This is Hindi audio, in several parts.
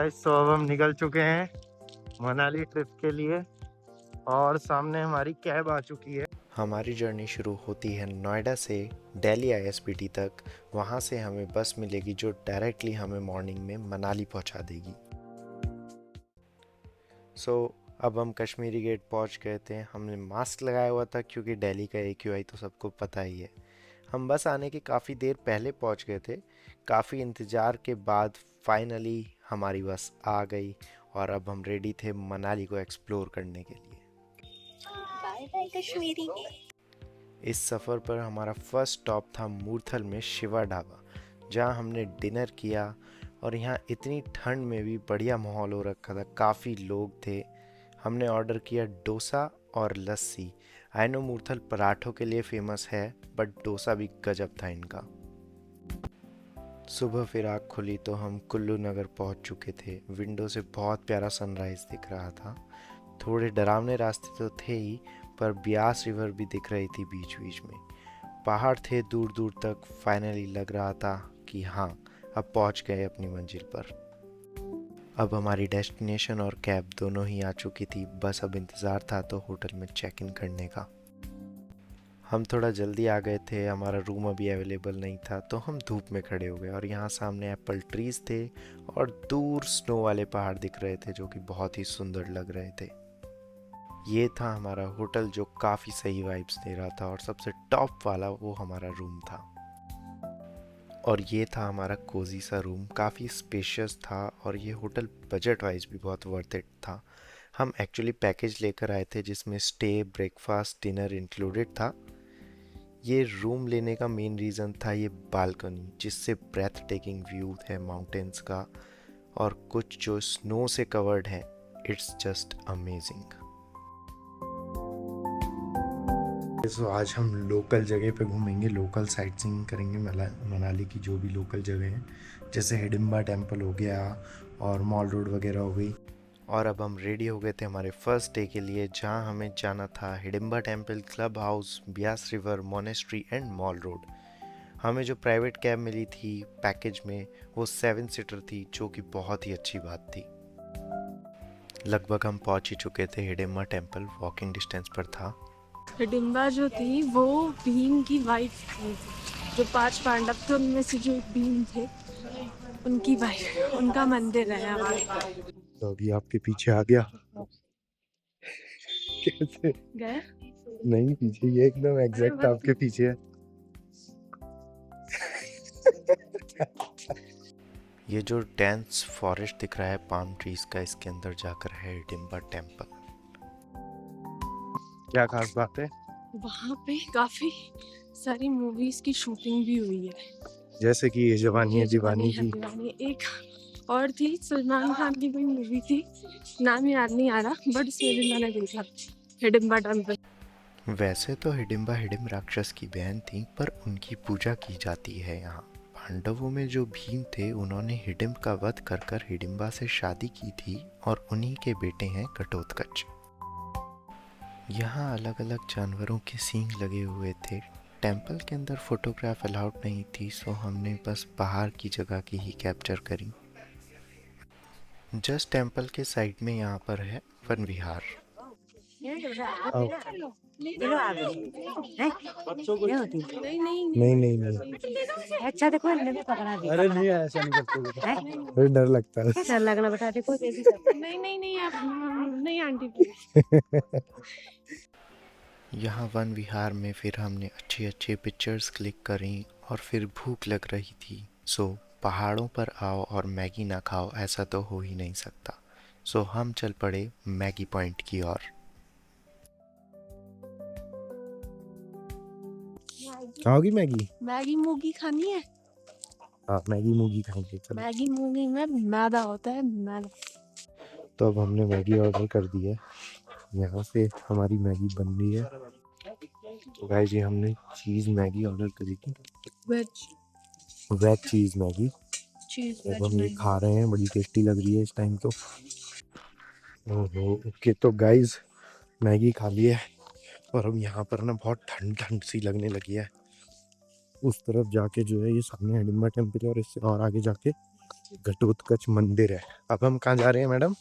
गाइस, तो अब हम निकल चुके हैं मनाली ट्रिप के लिए और सामने हमारी कैब आ चुकी है। हमारी जर्नी शुरू होती है नोएडा से दिल्ली आईएसबीटी तक। वहाँ से हमें बस मिलेगी जो डायरेक्टली हमें मॉर्निंग में मनाली पहुँचा देगी। अब हम कश्मीरी गेट पहुँच गए थे। हमने मास्क लगाया हुआ था क्योंकि दिल्ली का AQI तो सबको पता ही है। हम बस आने के काफ़ी देर पहले पहुँच गए थे। काफ़ी इंतज़ार के बाद फाइनली हमारी बस आ गई और अब हम रेडी थे मनाली को एक्सप्लोर करने के लिए। Bye bye Kashmiri. इस सफ़र पर हमारा फर्स्ट स्टॉप था मूर्थल में शिवा ढाबा, जहाँ हमने डिनर किया। और यहाँ इतनी ठंड में भी बढ़िया माहौल हो रखा था, काफ़ी लोग थे। हमने ऑर्डर किया डोसा और लस्सी। आई नो मूर्थल पराठों के लिए फेमस है, बट डोसा भी गजब था इनका। सुबह फिर आँख खुली तो हम कुल्लू नगर पहुँच चुके थे। विंडो से बहुत प्यारा सनराइज़ दिख रहा था। थोड़े डरावने रास्ते तो थे ही, पर ब्यास रिवर भी दिख रही थी बीच बीच में। पहाड़ थे दूर दूर तक। फाइनली लग रहा था कि हाँ, अब पहुंच गए अपनी मंजिल पर। अब हमारी डेस्टिनेशन और कैब दोनों ही आ चुकी थी। बस अब इंतज़ार था तो होटल में चेक इन करने का। हम थोड़ा जल्दी आ गए थे, हमारा रूम अभी अवेलेबल नहीं था, तो हम धूप में खड़े हो गए। और यहाँ सामने एप्पल ट्रीज थे और दूर स्नो वाले पहाड़ दिख रहे थे जो कि बहुत ही सुंदर लग रहे थे। ये था हमारा होटल जो काफ़ी सही वाइब्स दे रहा था, और सबसे टॉप वाला वो हमारा रूम था। और ये था हमारा कोजी सा रूम, काफ़ी स्पेशियस था। और ये होटल बजट वाइज भी बहुत वर्थ इट था। हम एक्चुअली पैकेज लेकर आए थे जिसमें स्टे, ब्रेकफास्ट, डिनर इंक्लूडेड था। ये रूम लेने का मेन रीज़न था ये बालकनी, जिससे ब्रेथ टेकिंग व्यू है माउंटेन्स का, और कुछ जो स्नो से कवर्ड है। It's just amazing. तो आज हम लोकल जगह पे घूमेंगे, लोकल साइट सीइंग करेंगे मनाली की जो भी लोकल जगह हैं, जैसे हिडिंबा टेम्पल हो गया और मॉल रोड वगैरह हो गई। और अब हम रेडी हो गए थे हमारे फर्स्ट डे के लिए, जहां हमें जाना था Hidimba temple, club house, Beas river, monastery and mall road. हमें जो प्राइवेट कैब मिली थी पैकेज में, वो 7 सीटर थी, जो कि बहुत ही अच्छी बात थी। लगभग हम पहुंच ही चुके थे हिडिंबा टेम्पल, वॉकिंग डिस्टेंस पर था। हिडिंबा जो थी वो भीम की वाइफ थी। जो 5 पांडव थे उनमें से जो एक भीम थे, उनकी वाइफ, उनका मंदिर है हमारे। तो अभी आपके पीछे आ गया। कैसे गए? नहीं, पीछे ये एकदम एग्जैक्ट आपके पीछे है। ये जो डेंस फॉरेस्ट दिख रहा है पाम ट्रीज का, इसके अंदर जाकर है हिडिंबा टेम्पल। क्या खास बात है? वहाँ पे काफी सारी मूवीज की शूटिंग भी हुई है, जैसे कि ये जवानी है दीवानी की। दीवानी। एक और थी सलमान खान की कोई मूवी थी, नाम याद नहीं आ रहा, बट इसमें भी मैंने देखा हिडिंबा टेम्पल। वैसे तो हिडिंबा हिडिंब राक्षस की बहन थी, पर उनकी पूजा की जाती है यहाँ। पांडवों में जो भीम थे, उन्होंने हिडिंब का वध कर कर हिडिंबा से शादी की थी, और उन्हीं के बेटे हैं घटोत्कच। यहाँ अलग अलग जानवरों के सींग लगे हुए थे। टेम्पल के अंदर फोटोग्राफ अलाउड नहीं थी, सो हमने बस बाहर की जगह की ही कैप्चर करी। जस्ट टेम्पल के साइड में यहाँ पर है वन विहार। नहीं नहीं नहीं, अच्छा देखो, इन्होंने भी पकड़ा दिया। अरे नहीं, ऐसा नहीं करते। अरे डर लगता है। डर लगना बेटा, देखो नहीं नहीं नहीं आप नहीं आंटी। यहाँ वन विहार में फिर हमने अच्छी अच्छी पिक्चर्स क्लिक करी, और फिर भूख लग रही थी। सो पहाड़ों पर आओ और मैगी ना खाओ, ऐसा तो हो ही नहीं सकता। सो हम चल पड़े मैगी पॉइंट की ओर। खाओगी मैगी? मैगी मूगी खानी है? हाँ, मैगी मूगी खाएंगे, चलो। मैगी मूगी में मैदा होता है, मैदा। तो अब हमने मैगी ऑर्डर कर दी है, यहाँ से हमारी मैगी बन रही है। तो गाइस, ये हमने चीज़ मैगी ऑर्डर करी थी, वेज चीज़ मैगी। अब हम ये खा रहे हैं, बड़ी टेस्टी लग रही है इस टाइम तो। ओहो, ओके। तो गाइस, मैगी खा ली है, और अब यहाँ पर ना बहुत ठंड ठंड सी लगने लगी है। उस तरफ जाके जो है, ये सामने हिडिंबा टेम्पल है, और इससे और आगे जाके घटोत्कच मंदिर है। अब हम कहाँ जा रहे हैं मैडम?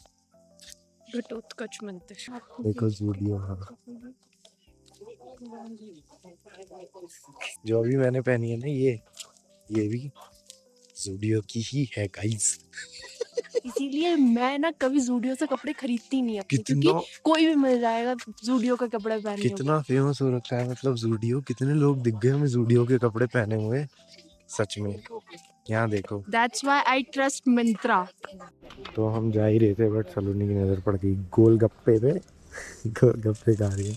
घटोत्कच मंदिर। देखो जूडियो। हाँ, जो अभी मैंने पहनी है ना ये भी जूडियो की ही है गाइस। इसीलिए मैं ना कभी जूडियो से कपड़े खरीदती नहीं अपने, क्योंकि कितना कोई भी मिल जाएगा जूडियो का कपड़े पहनने को। कितना फेमस हो रखा है मतलब जूडियो। कितने लोग दिख गए हमें जूडियो के कपड़े पहने हुए सच में। यहाँ देखो। That's why I trust Myntra. तो हम जा ही रहे थे बट सलोनी की नजर पड़ गई गोलगप्पे पे। गोलगप्पे खा रही है।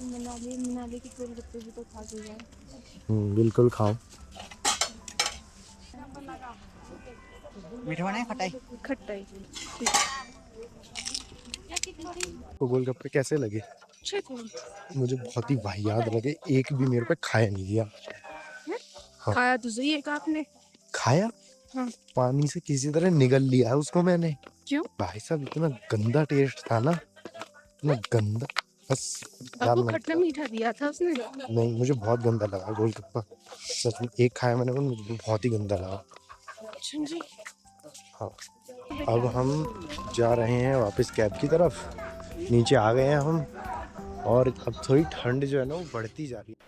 मनाली की गोलगप्पे भी तो खा के जाए। बिल्कुल खाओ। मीठा बनाए खटाई? खट्टाई। तो गोलगप्पे कैसे लगे? अच्छे थे। मुझे बहुत ही वाहियात लगे। एक भी मेरे पे खाया नहीं गया। हाँ। खाया तो सही है आपने। खाया? हाँ। पानी से किसी तरह निगल लिया उसको मैंने। क्यों? भाई साहब इतना गंदा टेस्ट था ना, इतना गंदा। बस आपको खट्टा मीठा दिया था उसने? नहीं, मुझे बहुत गंदा लगा गोलगप्पा सच में। एक खाया मैंने, मुझे बहुत ही गंदा लगा। अच्छा जी। हाँ। अब हम जा रहे हैं वापस कैब की तरफ। नीचे आ गए हैं हम और अब थोड़ी ठंड जो है ना वो बढ़ती जा रही है।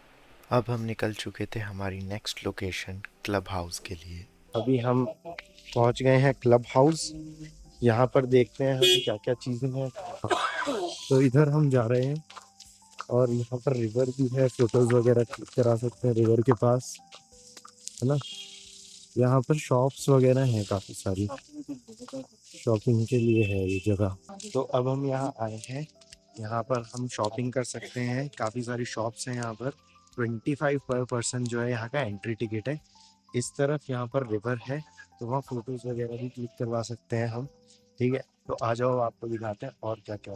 अब हम निकल चुके थे हमारी नेक्स्ट लोकेशन क्लब हाउस के लिए। अभी हम पहुंच गए हैं क्लब हाउस। यहाँ पर देखते हैं हम क्या क्या चीजें हैं। तो इधर हम जा रहे हैं और यहाँ पर रिवर भी है, फोटोज वगैरह क्लिक करा सकते हैं रिवर के पास, है ना। यहाँ पर शॉप्स वगैरह हैं काफी सारी, शॉपिंग के लिए है ये जगह। तो अब हम यहाँ आए हैं, यहाँ पर हम शॉपिंग कर सकते हैं। काफी सारी शॉप्स हैं यहाँ पर। 25 पर पर्सन जो है यहाँ का एंट्री टिकट है। इस तरफ यहाँ पर रिवर है तो वहाँ फोटोज वगैरह भी क्लिक करवा सकते हैं हम। ठीक है, तो आ जाओ आपको दिखाते हैं और क्या क्या।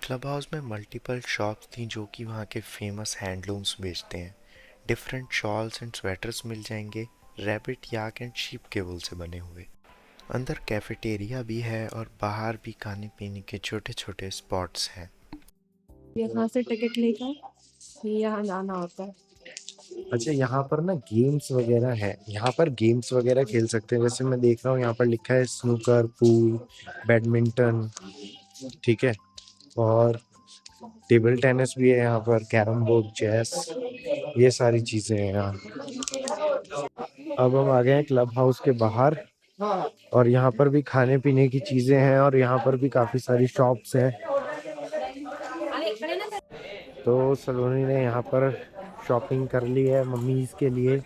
क्लब हाउस में मल्टीपल शॉप्स थी जो कि वहाँ के फेमस हैंडलूम्स बेचते हैं। डिफरेंट शॉल्स एंड स्वेटर्स मिल जाएंगे रैबिट, याक एंड शीप के वूल से बने हुए। अंदर कैफेटेरिया भी है और बाहर भी खाने पीने के छोटे छोटे स्पॉट्स हैं। यहाँ से टिकट लेकर यहाँ जाना होता है। अच्छा, यहाँ पर ना गेम्स वगैरह है, यहाँ पर गेम्स वगैरह खेल सकते हैं। जैसे मैं देख रहा हूँ यहाँ पर लिखा है स्नूकर, पूल, बैडमिंटन, ठीक है, और टेबल टेनिस भी है यहाँ पर, कैरम बोर्ड, चेस, ये सारी चीजें हैं यहाँ। अब हम आ गए हैं क्लब हाउस के बाहर और यहाँ पर भी खाने पीने की चीजें हैं और यहाँ पर भी काफी सारी शॉप्स हैं। तो सलोनी ने यहाँ पर शॉपिंग कर ली है मम्मीज के लिए।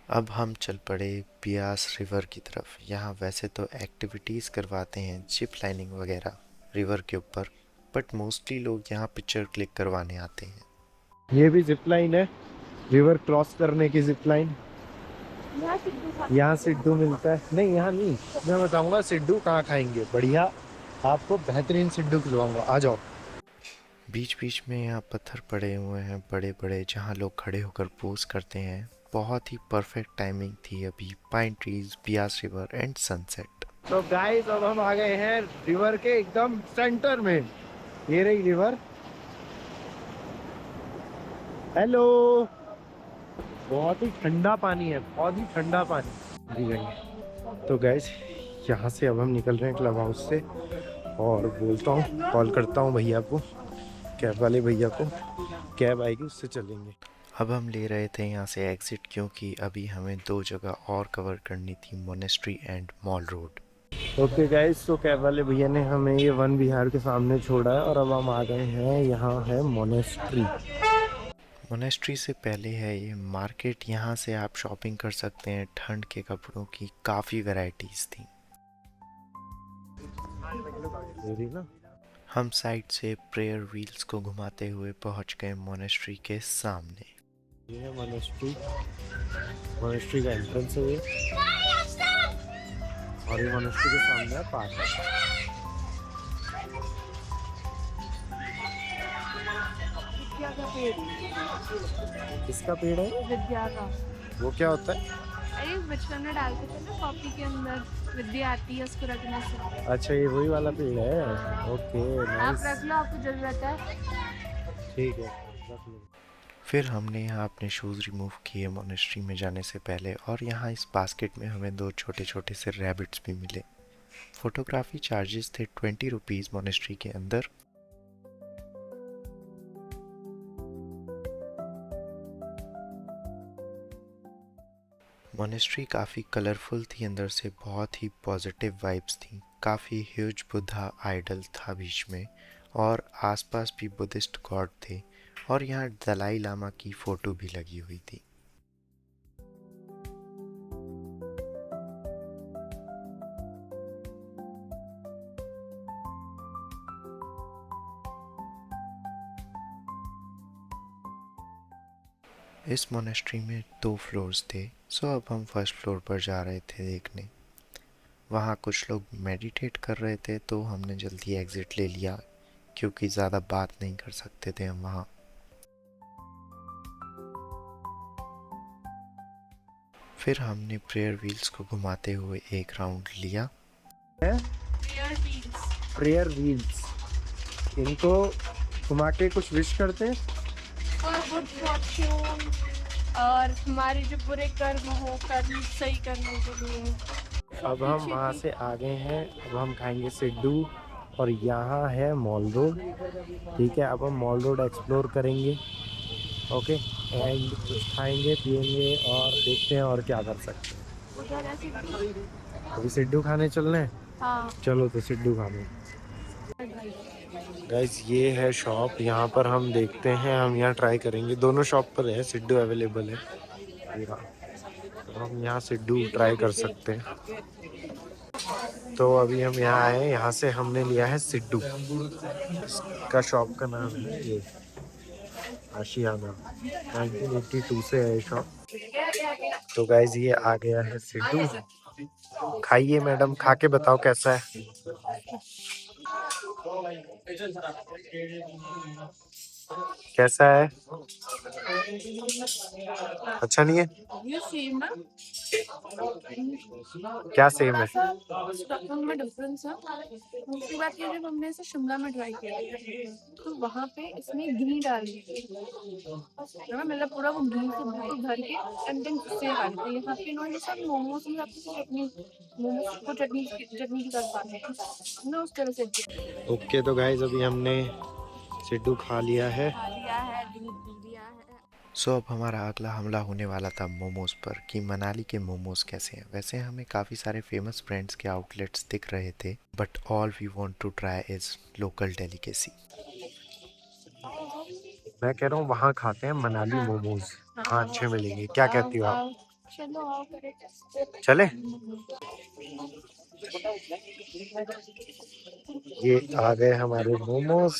अब हम चल पड़े ब्यास रिवर की तरफ। यहाँ वैसे तो एक्टिविटीज़ करवाते हैं, जिप लाइनिंग वगैरह रिवर के ऊपर, बट मोस्टली लोग यहाँ पिक्चर क्लिक करवाने आते हैं। ये भी जिप लाइन है, रिवर क्रॉस करने की जिप लाइन। यहाँ सिड्डू मिलता है। नहीं, यहाँ नहीं, मैं बताऊंगा सिड्डू कहाँ खाएंगे। बढ़िया, आपको बेहतरीन सिड्डू खिलवाऊंगा, आ जाओ। बीच बीच में यहाँ पत्थर पड़े हुए हैं बड़े बड़े, जहाँ लोग खड़े होकर पोज करते हैं। बहुत ही परफेक्ट टाइमिंग थी अभी। Pine trees, Beas river and sunset. तो गाइस अब हम आ गए हैं रिवर के एकदम सेंटर में। ये रही रिवर। हेलो, बहुत ही ठंडा पानी है, बहुत ही ठंडा पानी। तो गाइस यहाँ से अब हम निकल रहे हैं क्लब हाउस से और बोलता हूँ, कॉल करता हूँ भैया को, कैब वाले भैया को। कैब आएगी उससे चलेंगे। अब हम ले रहे थे यहाँ से एग्जिट, क्योंकि अभी हमें 2 जगह और कवर करनी थी, monastery and mall road. Okay guys, तो कैब वाले भैया ने हमें ये वन विहार के सामने छोड़ा है और अब हम आ गए हैं, यहाँ है मोनेस्ट्री। मोनेस्ट्री से पहले है ये मार्केट। यहाँ से आप शॉपिंग कर सकते हैं। ठंड के कपड़ों की काफ़ी वैरायटीज़ थी। ना हम साइड से प्रेयर व्हील्स को घुमाते हुए पहुँच गए मोनेस्ट्री के सामने। ये है मोनेस्ट्री। मोनेस्ट्री का एंट्रेंस है ये और ये मोनेस्ट्री के सामने है पार्क। विद्या का पेड़। किसका पेड़ है? विद्या का। वो क्या होता है? अरे बचपन में डालते थे ना कॉपी के अंदर, विद्या आती है उसको रखने से। अच्छा, ये वही वाला पेड़ है। ओके, आप नाइस। रख लो, आपको जरूरत है। ठीक है, रख लो। फिर हमने यहाँ अपने शूज़ रिमूव किए मोनेस्ट्री में जाने से पहले, और यहाँ इस बास्केट में हमें 2 छोटे छोटे से रैबिट्स भी मिले। फोटोग्राफी चार्जेस थे 20 रुपीज़ मोनेस्ट्री के अंदर। मोनेस्ट्री काफ़ी कलरफुल थी अंदर से, बहुत ही पॉजिटिव वाइब्स थी। काफ़ी ह्यूज बुद्धा आइडल था बीच में, और आसपास भी बुद्धिस्ट गॉड थे, और यहाँ दलाई लामा की फ़ोटो भी लगी हुई थी। इस मोनेस्ट्री में 2 फ्लोर्स थे, सो अब हम फर्स्ट फ्लोर पर जा रहे थे देखने। वहाँ कुछ लोग मेडिटेट कर रहे थे, तो हमने जल्दी एग्ज़िट ले लिया क्योंकि ज़्यादा बात नहीं कर सकते थे हम वहाँ। फिर हमने प्रेयर व्हील्स को घुमाते हुए एक राउंड लिया। प्रेयर व्हील्स, इनको घुमा के कुछ विश करते हैं और गुड फॉर्च्यून, और हमारे जो बुरे कर्म हो कर्म सही करने के लिए। अब हम वहाँ से आ गए हैं, अब हम खाएंगे सिड्डू, और यहाँ है मॉल रोड। ठीक है, अब हम मॉल रोड एक्सप्लोर करेंगे। ओके, एंड कुछ खाएंगे पिएंगे और देखते हैं और क्या कर सकते हैं। अभी सिड्डू खाने चल रहे हैं। हाँ। चलो तो सिड्डू खाने। गाइस ये है शॉप, यहाँ पर हम देखते हैं, हम यहाँ ट्राई करेंगे। दोनों शॉप पर है सिड्डू अवेलेबल है, तो हम यहाँ सिड्डू ट्राई कर सकते हैं। तो अभी हम यहाँ आए, यहाँ से हमने लिया है सिड्डू। इसका शॉप का नाम है ये आशियाना, 1982 से है शॉप। तो गाइस ये आ गया है सिड्डू। खाइए मैडम, खा के बताओ कैसा है। कैसा है? अच्छा नहीं है? ये सेम है। क्या सेम है? स्टफिंग में डिफरेंस है। दूसरी बात ये, जब हमने इसे शिमला में ट्राई किया तो वहाँ पे इसमें घी डाली थी, मतलब पूरा वो घी से बिल्कुल भर के एंड देन उससे डाली थी। यहाँ पे इन्होंने सब मोमोज में आपकी चटनी, मोमोज को चटनी की तरह खाते हैं ना, उस तरह से ओके, तो गाइस अभी हमने सिड्डू खा लिया है। सो अब हमारा अगला हमला होने वाला था मोमोज़ पर, कि मनाली के मोमोज़ कैसे हैं। वैसे हमें काफ़ी सारे फेमस ब्रांड्स के आउटलेट्स दिख रहे थे, but all we want to try is local delicacy. मैं कह रहा हूँ वहाँ खाते हैं मनाली मोमोज, हाँ अच्छे मिलेंगे। क्या कहती हो आप? चलो आओ चले? ये आ गए हमारे मोमोज।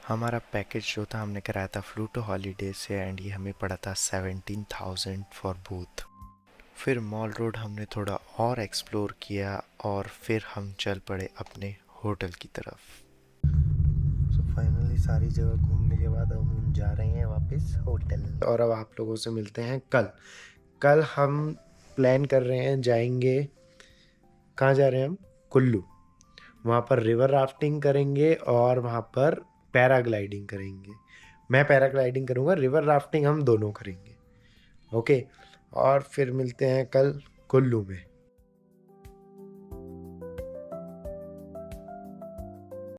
हमारा पैकेज जो था, हमने कराया था फ्लूटो हॉलीडे से, एंड ये हमें पड़ा था 17,000 फॉर बोथ। फिर मॉल रोड हमने थोड़ा और एक्सप्लोर किया, और फिर हम चल पड़े अपने होटल की तरफ। तो फाइनली सारी जगह घूमने के बाद हम जा रहे हैं वापस होटल, और अब आप लोगों से मिलते हैं कल हम प्लान कर रहे हैं, जाएंगे कहाँ जा रहे हैं हम? कुल्लू। वहाँ पर रिवर राफ्टिंग करेंगे और वहाँ पर पैराग्लाइडिंग करेंगे। मैं पैराग्लाइडिंग करूँगा, रिवर राफ्टिंग हम दोनों करेंगे। ओके, और फिर मिलते हैं कल कुल्लू में।